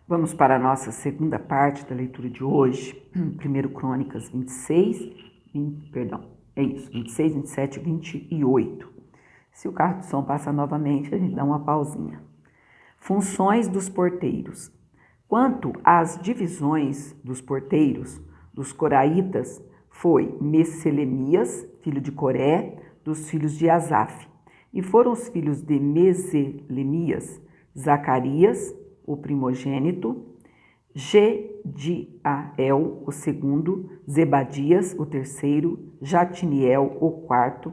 Vamos para a nossa segunda parte da leitura de hoje, 1 Crônicas 26, 26, 27 e 28. Se o carro de som passa novamente, a gente dá uma pausinha. Funções dos porteiros. Quanto às divisões dos porteiros, dos coraitas, foi Messelemias, filho de Coré, dos filhos de Asaf. E foram os filhos de Meselemias, Zacarias, o primogênito, Gediael, o segundo, Zebadias, o terceiro, Jatiniel, o quarto,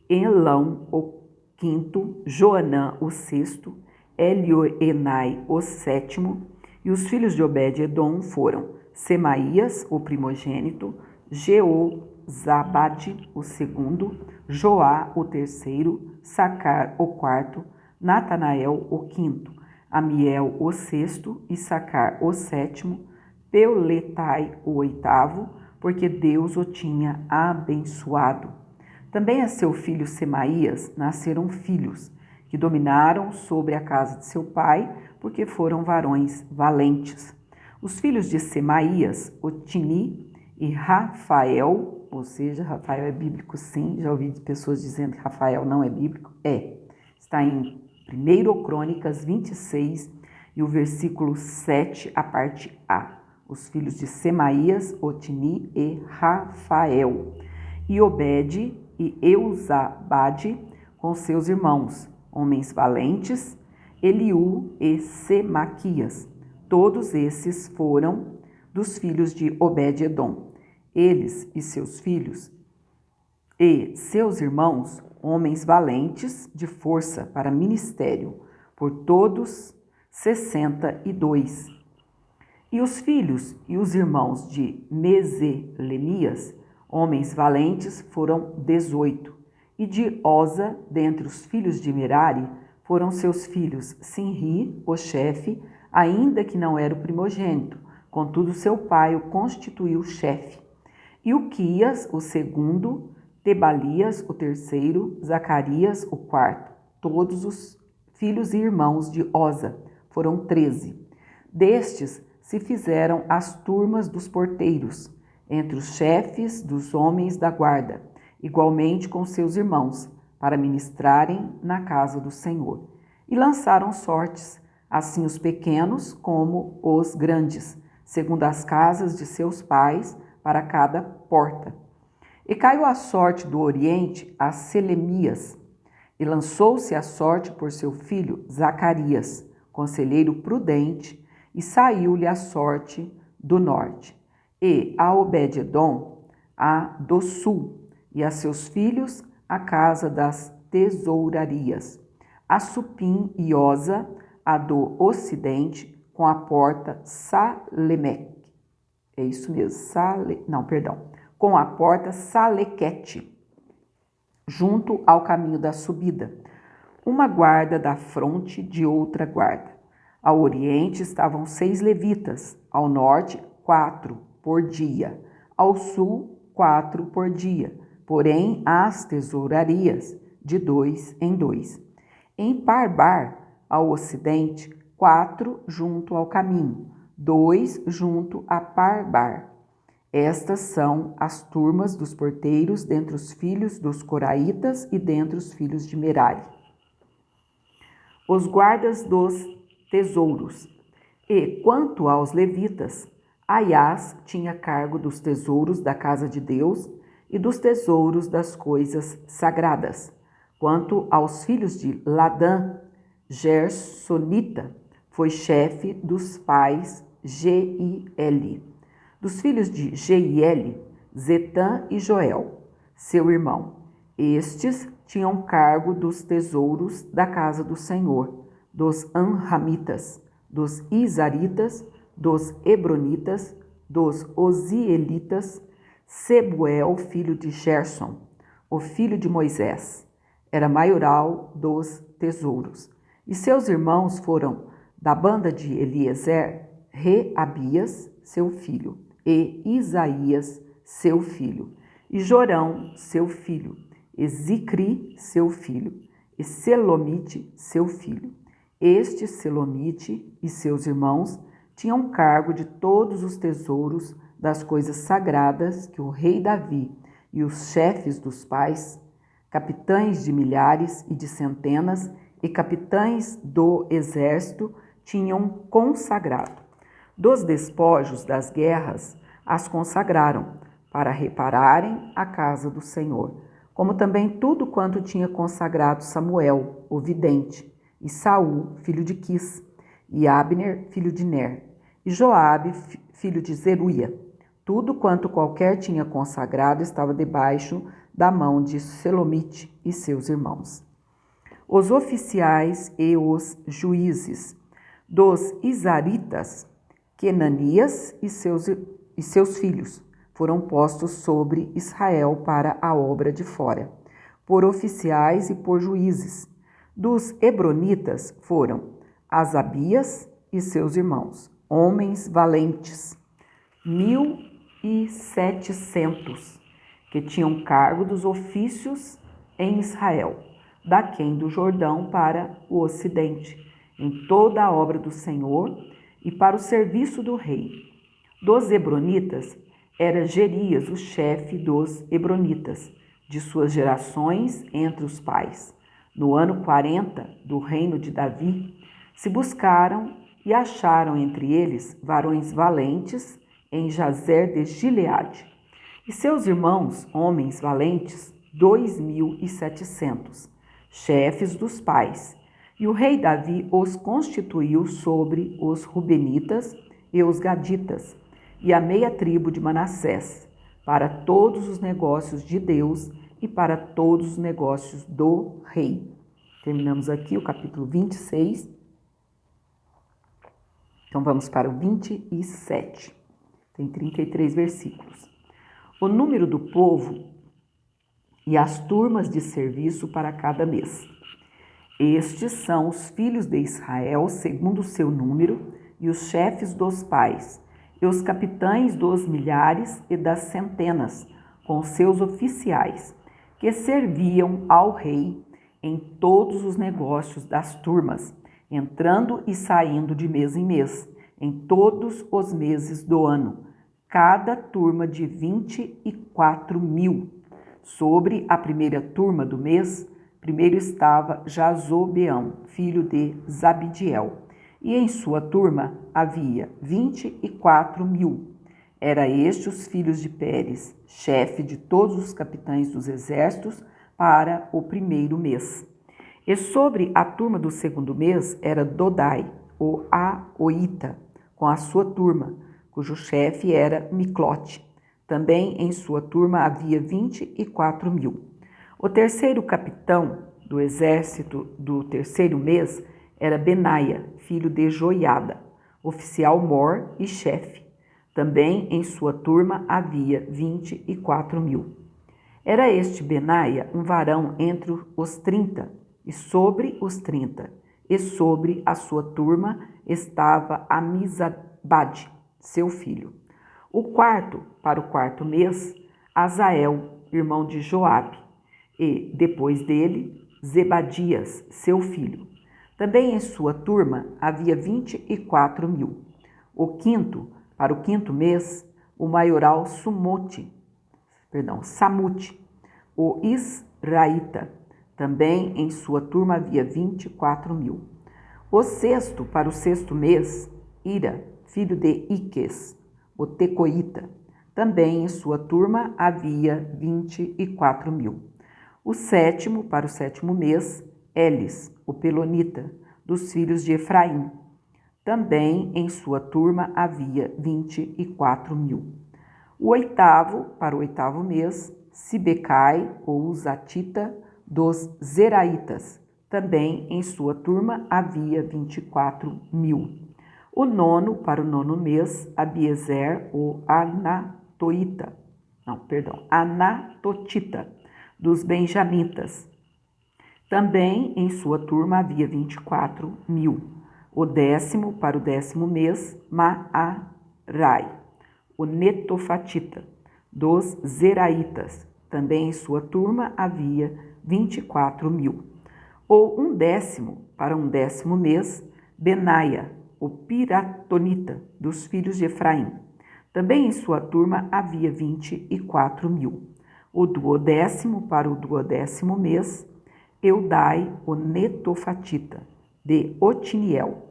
Elão, o quinto, Joanã, o sexto, Elioenai, o sétimo, e os filhos de Obed-edom foram Semaías, o primogênito, Jeozabade, o segundo, Joá, o terceiro, Sacar, o quarto, Natanael, o quinto, Amiel, o sexto, Issacar, o sétimo, Peuletai, o oitavo, porque Deus o tinha abençoado. Também a seu filho Semaías nasceram filhos, que dominaram sobre a casa de seu pai, porque foram varões valentes. Os filhos de Semaías, Otini e Rafael, ou seja, Rafael é bíblico sim, já ouvi pessoas dizendo que Rafael não é bíblico, está em 1 Crônicas 26 e o versículo 7, a parte A. Os filhos de Semaías, Otini e Rafael. E Obed e Eusabade com seus irmãos, homens valentes, Eliú e Semaquias. Todos esses foram dos filhos de Obed-edom. Eles e seus filhos e seus irmãos, homens valentes de força para ministério, por todos 62. E os filhos e os irmãos de Meselemias, homens valentes, foram 18. E de Oza, dentre os filhos de Merari, foram seus filhos Sinri, o chefe, ainda que não era o primogênito, contudo seu pai o constituiu chefe. E Uquias, o segundo, Tebalias, o terceiro, Zacarias, o quarto. Todos os filhos e irmãos de Oza foram 13. Destes se fizeram as turmas dos porteiros, entre os chefes dos homens da guarda, igualmente com seus irmãos, para ministrarem na casa do Senhor. E lançaram sortes, assim os pequenos como os grandes, segundo as casas de seus pais, para cada porta. E caiu a sorte do oriente a Selemias, e lançou-se a sorte por seu filho Zacarias, conselheiro prudente, e saiu-lhe a sorte do norte. E a Obed-edom, a do sul, e a seus filhos a casa das tesourarias. A Supim e Oza, a do ocidente, com a porta Salemeque. É isso mesmo, com a porta Salequete, junto ao caminho da subida, uma guarda da fronte de outra guarda. Ao oriente estavam 6 levitas, ao norte 4 por dia, ao sul 4 por dia, porém as tesourarias de 2 em 2. Em Parbar, ao ocidente, 4 junto ao caminho, 2 junto a Parbar. Estas são as turmas dos porteiros dentre os filhos dos coraitas e dentre os filhos de Merari. Os guardas dos tesouros. E quanto aos levitas, Aias tinha cargo dos tesouros da casa de Deus e dos tesouros das coisas sagradas. Quanto aos filhos de Ladã, Gersonita foi chefe dos pais Geiel. Dos filhos de Geiel, Zetã e Joel, seu irmão. Estes tinham cargo dos tesouros da casa do Senhor, dos Anramitas, dos Isaritas, dos Hebronitas, dos Ozielitas, Sebuel, filho de Gerson, o filho de Moisés, era maioral dos tesouros. E seus irmãos foram da banda de Eliezer, Reabias, seu filho, e Isaías, seu filho, e Jorão, seu filho, e Zicri, seu filho, e Selomite, seu filho. Este Selomite e seus irmãos tinham cargo de todos os tesouros das coisas sagradas que o rei Davi e os chefes dos pais, capitães de milhares e de centenas e capitães do exército tinham consagrado. Dos despojos das guerras as consagraram para repararem a casa do Senhor, como também tudo quanto tinha consagrado Samuel, o vidente, e Saul, filho de Quis, e Abner, filho de Ner, e Joabe, filho de Zeruia. Tudo quanto qualquer tinha consagrado estava debaixo da mão de Selomite e seus irmãos. Os oficiais e os juízes dos Isaritas, Quenanias e seus filhos, foram postos sobre Israel para a obra de fora, por oficiais e por juízes. Dos Hebronitas foram Asabias e seus irmãos, homens valentes, 1.700, que tinham cargo dos ofícios em Israel, daquém do Jordão para o ocidente, em toda a obra do Senhor e para o serviço do rei. Dos Hebronitas era Gerias, o chefe dos Hebronitas, de suas gerações entre os pais. No ano 40 do reino de Davi, se buscaram e acharam entre eles varões valentes em Jazer de Gileade. E seus irmãos, homens valentes, 2.700, chefes dos pais. E o rei Davi os constituiu sobre os Rubenitas e os Gaditas, e a meia tribo de Manassés, para todos os negócios de Deus e para todos os negócios do rei. Terminamos aqui o capítulo 26. Então vamos para o 27. Tem 33 versículos. O número do povo e as turmas de serviço para cada mês. Estes são os filhos de Israel, segundo o seu número, e os chefes dos pais, e os capitães dos milhares e das centenas, com seus oficiais, que serviam ao rei em todos os negócios das turmas, entrando e saindo de mês em mês, em todos os meses do ano, cada turma de 24.000. Sobre a primeira turma do mês, primeiro estava Jazobeão, filho de Zabidiel, e em sua turma havia 24.000. Era este os filhos de Pérez, chefe de todos os capitães dos exércitos, para o primeiro mês. E sobre a turma do segundo mês era Dodai, o Aoita, com a sua turma, cujo chefe era Miclote. Também em sua turma havia 24.000. O terceiro capitão do exército do terceiro mês era Benaia, filho de Joiada, oficial mor e chefe. Também em sua turma havia 24.000. Era este Benaia um varão entre os 30, e sobre os 30, e sobre a sua turma estava Amizabade, seu filho. O quarto, para o quarto mês, Azael, irmão de Joabe, e, depois dele, Zebadias, seu filho. Também em sua turma havia 24.000. O quinto, para o quinto mês, o maioral Samute, o Israíta. Também em sua turma havia 24.000. O sexto, para o sexto mês, Ira, filho de Iques, o Tecoíta. Também em sua turma havia 24.000. O sétimo, para o sétimo mês, Elis, o Pelonita, dos filhos de Efraim. Também em sua turma havia 24.000. O oitavo, para o oitavo mês, Sibecai, ou Zatita, dos Zeraitas. Também em sua turma havia 24.000. O nono, para o nono mês, Abiezer, o Anatotita, dos Benjamitas. Também em sua turma havia 24.000. O décimo, para o décimo mês, Maarai, o Netofatita, dos Zeraitas. Também em sua turma havia 24.000. Ou um décimo, para um décimo mês, Benaia, o piratonita, dos filhos de Efraim. Também em sua turma havia 24.000. O 12º para o 12º mês, Eudai, o netofatita, de Otiniel.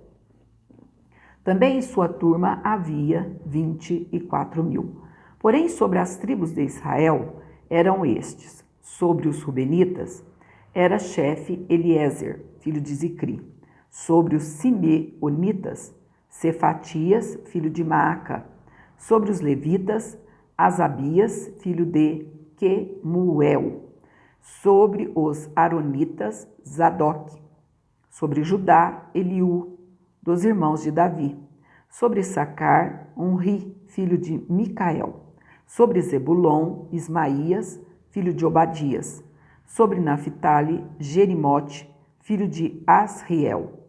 Também em sua turma havia 24.000. Porém, sobre as tribos de Israel eram estes. Sobre os Rubenitas era chefe Eliezer, filho de Zicri. Sobre os Simeonitas, Cefatias, filho de Maaca. Sobre os Levitas, Asabias, filho de Quemuel. Sobre os Aronitas, Zadok. Sobre Judá, Eliú, dos irmãos de Davi. Sobre Sacar, Onri, filho de Micael. Sobre Zebulon, Ismaías, filho de Obadias. Sobre Naphtali, Jerimote, filho de Asriel.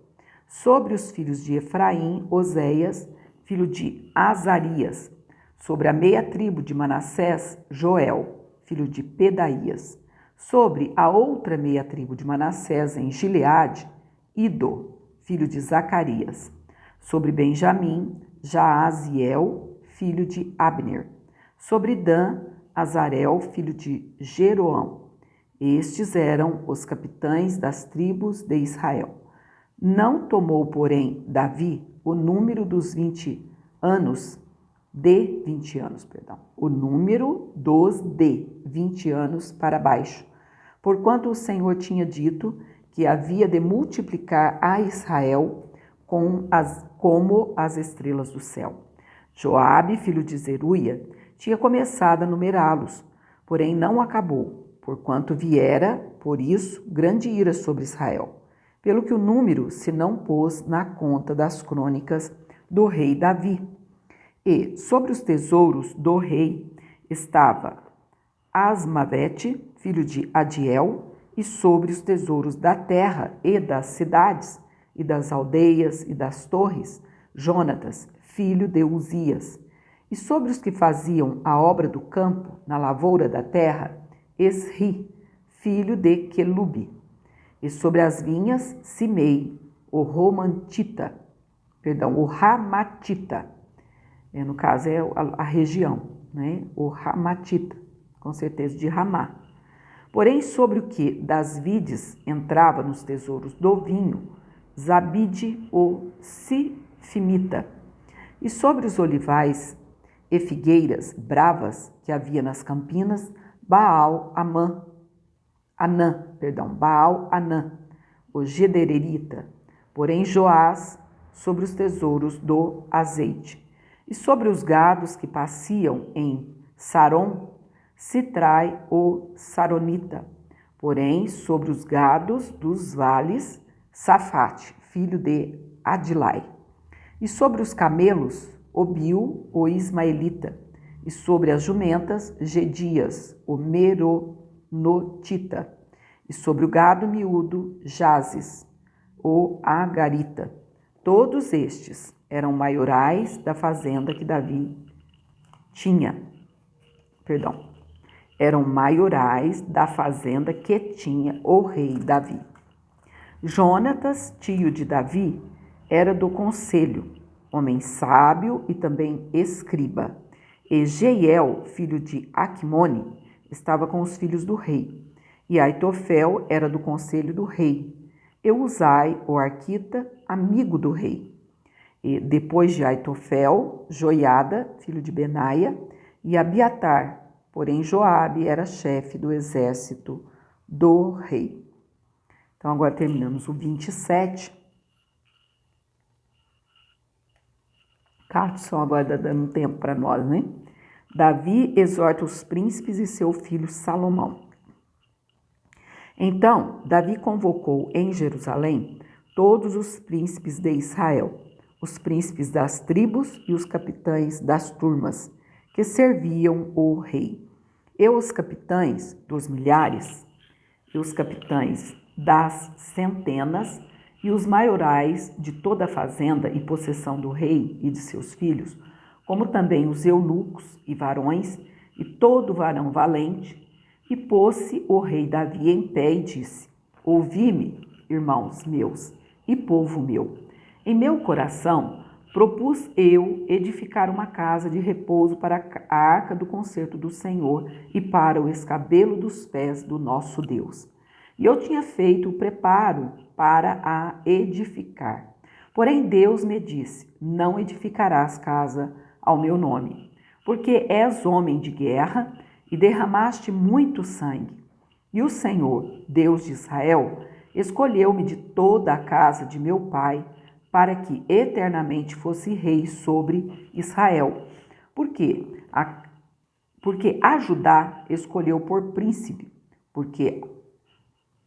Sobre os filhos de Efraim, Oséias, filho de Azarias. Sobre a meia tribo de Manassés, Joel, filho de Pedaías. Sobre a outra meia tribo de Manassés em Gileade, Ido, filho de Zacarias. Sobre Benjamim, Jaaziel, filho de Abner. Sobre Dan, Azarel, filho de Jeroão. Estes eram os capitães das tribos de Israel. Não tomou, porém, Davi o número dos 20 anos, o número dos de 20 anos para baixo, porquanto o Senhor tinha dito que havia de multiplicar a Israel como as estrelas do céu. Joabe, filho de Zeruia, tinha começado a numerá-los, porém não acabou, porquanto viera, por isso, grande ira sobre Israel, pelo que o número se não pôs na conta das crônicas do rei Davi. E sobre os tesouros do rei estava Asmavete, filho de Adiel, e sobre os tesouros da terra e das cidades, e das aldeias e das torres, Jonatas, filho de Uzias. E sobre os que faziam a obra do campo, na lavoura da terra, Esri, filho de Quelube. E sobre as vinhas, Simei, o Ramatita. No caso é a região, né? O Ramatita, com certeza de Ramá. Porém, sobre o que das vides entrava nos tesouros do vinho, Zabide, o Sifimita. E sobre os olivais e figueiras bravas que havia nas campinas, Baal-Anã, o Gedererita. Porém, Joás sobre os tesouros do azeite. E sobre os gados que pasciam em Saron, Sitrai, o Saronita. Porém, sobre os gados dos vales, Safate, filho de Adilai. E sobre os camelos, Obil, o Ismaelita. E sobre as jumentas, Gedias, o Meronotita. E sobre o gado miúdo, Jazes, o Agarita. Todos estes eram maiorais da fazenda que Davi tinha. Eram maiorais da fazenda que tinha o rei Davi. Jonatas, tio de Davi, era do conselho, homem sábio e também escriba. E Jeiel, filho de Aquimone, estava com os filhos do rei. E Aitofel era do conselho do rei. E Uzai, o arquita, amigo do rei. E depois de Aitofel, Joiada, filho de Benaia, e Abiatar. Porém, Joabe era chefe do exército do rei. Então, agora terminamos o 27. Só agora dando tempo para nós, né? Davi exorta os príncipes e seu filho Salomão. Então, Davi convocou em Jerusalém todos os príncipes de Israel, os príncipes das tribos e os capitães das turmas, que serviam o rei, e os capitães dos milhares, e os capitães das centenas, e os maiorais de toda a fazenda e possessão do rei e de seus filhos, como também os eunucos e varões, e todo varão valente. E pôs-se o rei Davi em pé e disse: Ouvi-me, irmãos meus e povo meu. Em meu coração propus eu edificar uma casa de repouso para a arca do concerto do Senhor e para o escabelo dos pés do nosso Deus. E eu tinha feito o preparo para a edificar. Porém Deus me disse: não edificarás casa ao meu nome, porque és homem de guerra e derramaste muito sangue. E o Senhor, Deus de Israel, escolheu-me de toda a casa de meu pai, para que eternamente fosse rei sobre Israel. Por quê? Porque a Judá escolheu por príncipe,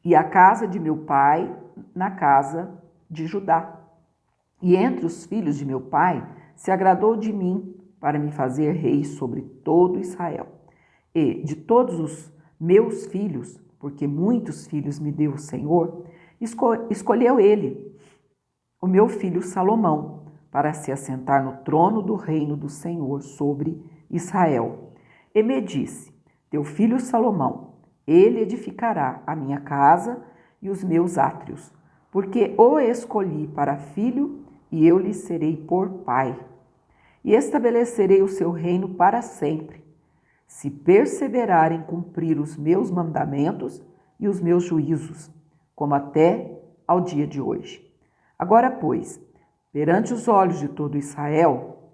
e a casa de meu pai na casa de Judá. E entre os filhos de meu pai se agradou de mim para me fazer rei sobre todo Israel. E de todos os meus filhos, porque muitos filhos me deu o Senhor, escolheu ele o meu filho Salomão, para se assentar no trono do reino do Senhor sobre Israel. E me disse: teu filho Salomão, ele edificará a minha casa e os meus átrios, porque o escolhi para filho e eu lhe serei por pai. E estabelecerei o seu reino para sempre, se perseverar em cumprir os meus mandamentos e os meus juízos, como até ao dia de hoje. Agora, pois, perante os olhos de todo Israel,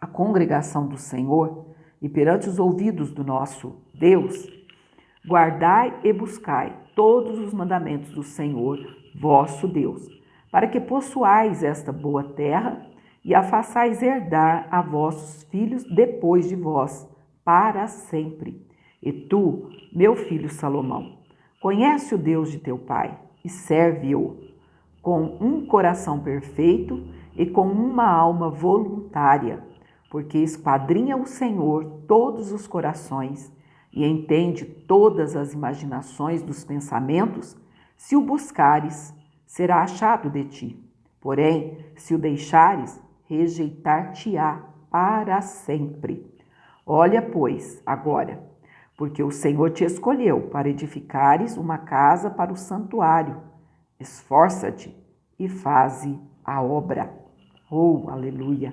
a congregação do Senhor, e perante os ouvidos do nosso Deus, guardai e buscai todos os mandamentos do Senhor, vosso Deus, para que possuais esta boa terra e a façais herdar a vossos filhos depois de vós, para sempre. E tu, meu filho Salomão, conhece o Deus de teu pai e serve-o com um coração perfeito e com uma alma voluntária, porque esquadrinha o Senhor todos os corações e entende todas as imaginações dos pensamentos. Se o buscares, será achado de ti. Porém, se o deixares, rejeitar-te-á para sempre. Olha, pois, agora, porque o Senhor te escolheu para edificares uma casa para o santuário. Esforça-te e faze a obra. Oh, aleluia!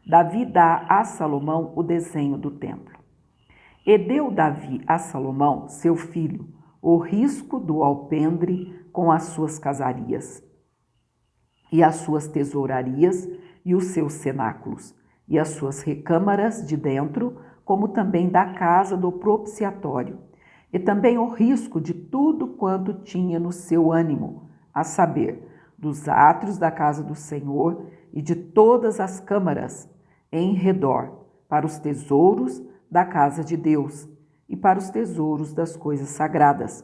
Davi dá a Salomão o desenho do templo. E deu Davi a Salomão, seu filho, o risco do alpendre com as suas casarias, e as suas tesourarias, e os seus cenáculos, e as suas recâmaras de dentro, como também da casa do propiciatório, e também o risco de tudo quanto tinha no seu ânimo, a saber, dos átrios da casa do Senhor e de todas as câmaras em redor, para os tesouros da casa de Deus e para os tesouros das coisas sagradas,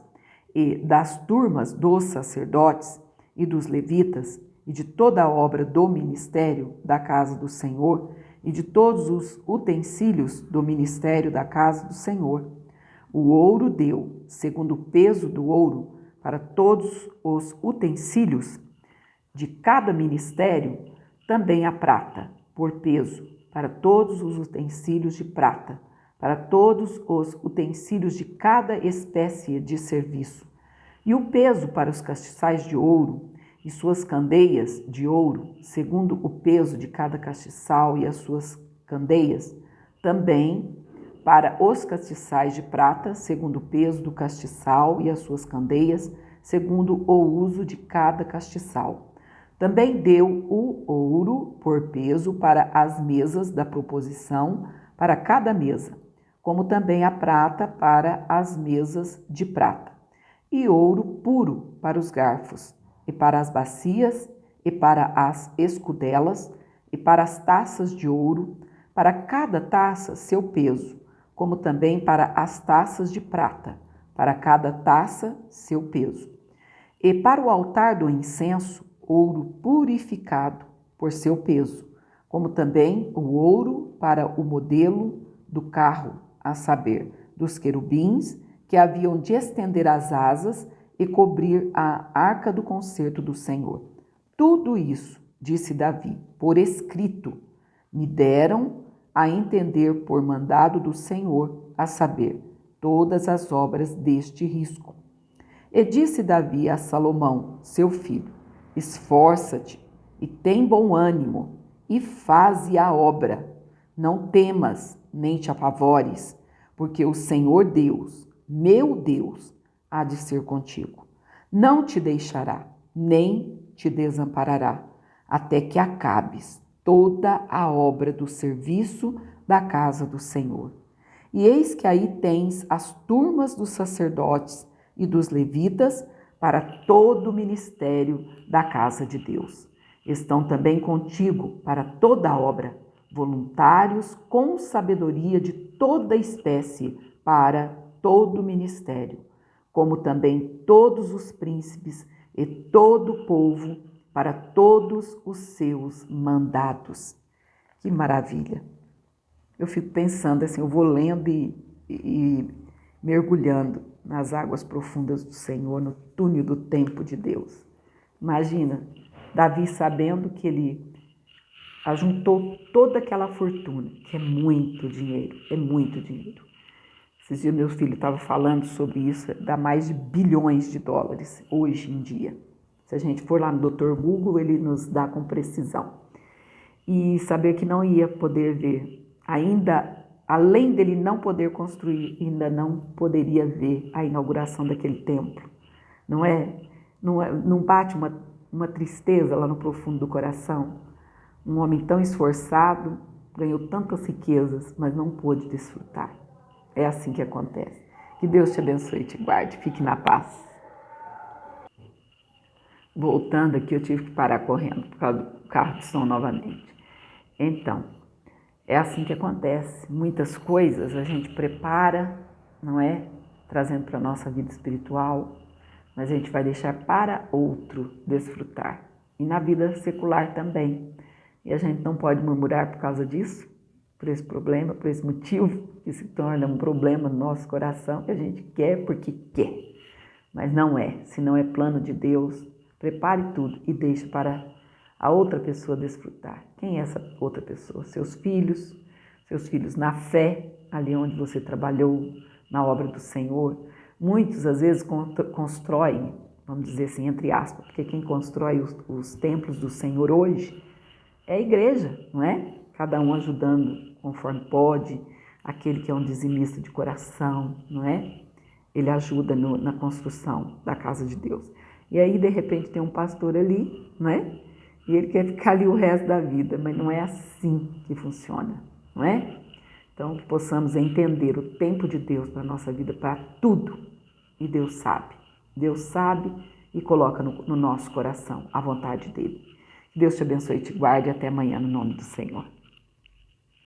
e das turmas dos sacerdotes e dos levitas, e de toda a obra do ministério da casa do Senhor, e de todos os utensílios do ministério da casa do Senhor. O ouro deu, segundo o peso do ouro, para todos os utensílios de cada ministério, também a prata, por peso, para todos os utensílios de prata, para todos os utensílios de cada espécie de serviço, e o peso para os castiçais de ouro e suas candeias de ouro, segundo o peso de cada castiçal e as suas candeias, também para os castiçais de prata, segundo o peso do castiçal e as suas candeias, segundo o uso de cada castiçal. Também deu o ouro por peso para as mesas da proposição, para cada mesa, como também a prata para as mesas de prata, e ouro puro para os garfos, e para as bacias, e para as escudelas, e para as taças de ouro, para cada taça seu peso, como também para as taças de prata, para cada taça seu peso. E para o altar do incenso, ouro purificado por seu peso, como também o ouro para o modelo do carro, a saber, dos querubins que haviam de estender as asas e cobrir a arca do concerto do Senhor. Tudo isso, disse Davi, por escrito, me deram a entender por mandado do Senhor, a saber, todas as obras deste risco. E disse Davi a Salomão, seu filho: esforça-te e tem bom ânimo, e faze a obra. Não temas, nem te apavores, porque o Senhor Deus, meu Deus, há de ser contigo. Não te deixará, nem te desamparará, até que acabes toda a obra do serviço da casa do Senhor. E eis que aí tens as turmas dos sacerdotes e dos levitas para todo o ministério da casa de Deus. Estão também contigo para toda a obra, voluntários com sabedoria de toda espécie para todo o ministério, como também todos os príncipes e todo o povo para todos os seus mandados. Que maravilha! Eu fico pensando assim, eu vou lendo e mergulhando nas águas profundas do Senhor, no túnel do tempo de Deus. Imagina, Davi sabendo que ele ajuntou toda aquela fortuna, que é muito dinheiro, é muito dinheiro. Esses dias meu filho estava falando sobre isso, dá mais de bilhões de dólares hoje em dia. Se a gente for lá no Dr. Google, ele nos dá com precisão. E saber que não ia poder ver, ainda, além dele não poder construir, ainda não poderia ver a inauguração daquele templo. Não bate uma tristeza lá no profundo do coração? Um homem tão esforçado, ganhou tantas riquezas, mas não pôde desfrutar. É assim que acontece. Que Deus te abençoe e te guarde. Fique na paz. Voltando aqui, eu tive que parar correndo por causa do carro de som novamente. Então, é assim que acontece. Muitas coisas a gente prepara, não é? Trazendo para a nossa vida espiritual, mas a gente vai deixar para outro desfrutar. E na vida secular também. E a gente não pode murmurar por causa disso, por esse problema, por esse motivo que se torna um problema no nosso coração, que a gente quer porque quer. Mas não é. Se não é plano de Deus, prepare tudo e deixe para a outra pessoa desfrutar. Quem é essa outra pessoa? Seus filhos na fé, ali onde você trabalhou, na obra do Senhor. Muitos, às vezes, constroem, vamos dizer assim, entre aspas, porque quem constrói os templos do Senhor hoje é a igreja, não é? Cada um ajudando conforme pode, aquele que é um dizimista de coração, não é? Ele ajuda na construção da casa de Deus. E aí, de repente, tem um pastor ali, não é? E ele quer ficar ali o resto da vida, mas não é assim que funciona, não é? Então, que possamos entender o tempo de Deus para a nossa vida, para tudo. E Deus sabe e coloca no nosso coração a vontade dele. Que Deus te abençoe e te guarde até amanhã, no nome do Senhor.